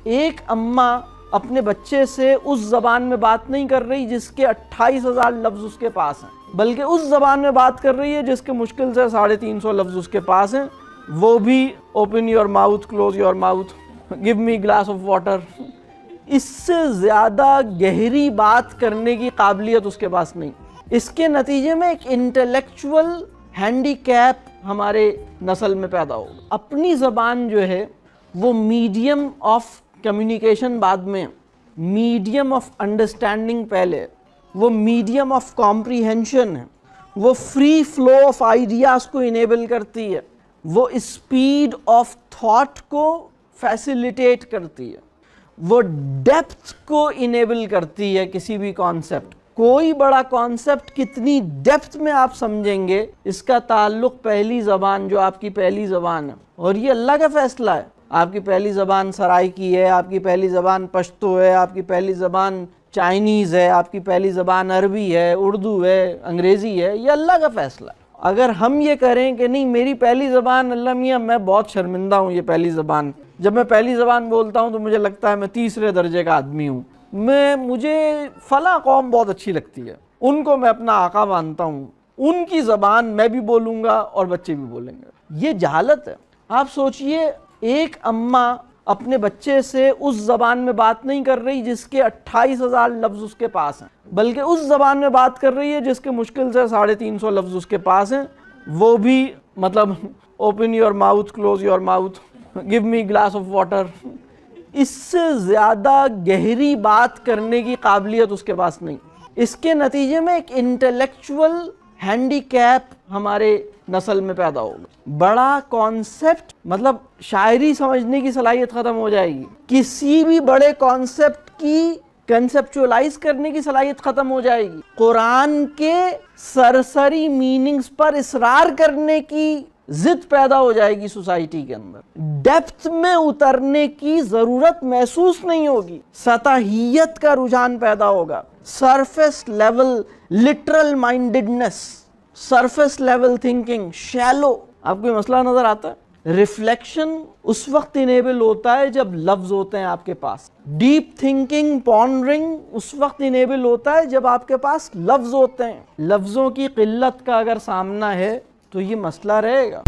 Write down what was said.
ایک اماں اپنے بچے سے اس زبان میں بات نہیں کر رہی جس کے 28,000 لفظ اس کے پاس ہیں، بلکہ اس زبان میں بات کر رہی ہے جس کے مشکل سے 350 لفظ اس کے پاس ہیں، وہ بھی open your mouth, close your mouth, give me glass of water. اس سے زیادہ گہری بات کرنے کی قابلیت اس کے پاس نہیں۔ اس کے نتیجے میں ایک انٹلیکچول ہینڈی کیپ ہمارے نسل میں پیدا ہوگا۔ اپنی زبان جو ہے وہ میڈیم آف کمیونیکیشن بعد میں، میڈیم آف انڈرسٹینڈنگ پہلے، وہ میڈیم آف کمپریہنشن ہے، وہ فری فلو آف آئیڈیاز کو انیبل کرتی ہے، وہ اسپیڈ آف تھاٹ کو فیسیلیٹیٹ کرتی ہے، وہ ڈیپتھ کو انیبل کرتی ہے کسی بھی کانسیپٹ۔ کوئی بڑا کانسیپٹ کتنی ڈیپتھ میں آپ سمجھیں گے اس کا تعلق پہلی زبان جو آپ کی پہلی زبان ہے، اور یہ اللہ کا فیصلہ ہے۔ آپ کی پہلی زبان سرائکی ہے، آپ کی پہلی زبان پشتو ہے، آپ کی پہلی زبان چائنیز ہے، آپ کی پہلی زبان عربی ہے، اردو ہے، انگریزی ہے، یہ اللہ کا فیصلہ ہے۔ اگر ہم یہ کریں کہ نہیں میری پہلی زبان اللہ میاں میں بہت شرمندہ ہوں، یہ پہلی زبان، جب میں پہلی زبان بولتا ہوں تو مجھے لگتا ہے میں تیسرے درجے کا آدمی ہوں، مجھے فلاں قوم بہت اچھی لگتی ہے، ان کو میں اپنا آقا مانتا ہوں، ان کی زبان میں بھی بولوں گا اور بچے بھی بولیں گے، یہ جہالت ہے۔ آپ سوچئے ایک اماں اپنے بچے سے اس زبان میں بات نہیں کر رہی جس کے 28,000 لفظ اس کے پاس ہیں، بلکہ اس زبان میں بات کر رہی ہے جس کے مشکل سے 350 لفظ اس کے پاس ہیں، وہ بھی مطلب open your mouth, close your mouth, give me glass of water. اس سے زیادہ گہری بات کرنے کی قابلیت اس کے پاس نہیں۔ اس کے نتیجے میں ایک انٹلیکچول ہینڈی کیپ ہمارے نسل میں پیدا ہوگا۔ بڑا کانسیپٹ مطلب شاعری سمجھنے کی صلاحیت ختم ہو جائے گی، کسی بھی بڑے کانسیپٹ کی کنسیپچولائز کرنے کی صلاحیت ختم ہو جائے گی، قرآن کے سرسری میننگز پر اصرار کرنے کی ضد پیدا ہو جائے گی سوسائٹی کے اندر، ڈیپتھ میں اترنے کی ضرورت محسوس نہیں ہوگی، سطحیت کا رجحان پیدا ہوگا، surface level literal mindedness, surface level thinking, shallow. آپ کو یہ مسئلہ نظر آتا ہے؟ ریفلیکشن اس وقت انیبل ہوتا ہے جب لفظ ہوتے ہیں آپ کے پاس، ڈیپ تھنکنگ، پونڈرنگ اس وقت انیبل ہوتا ہے جب آپ کے پاس لفظ ہوتے ہیں۔ لفظوں کی قلت کا اگر سامنا ہے تو یہ مسئلہ رہے گا۔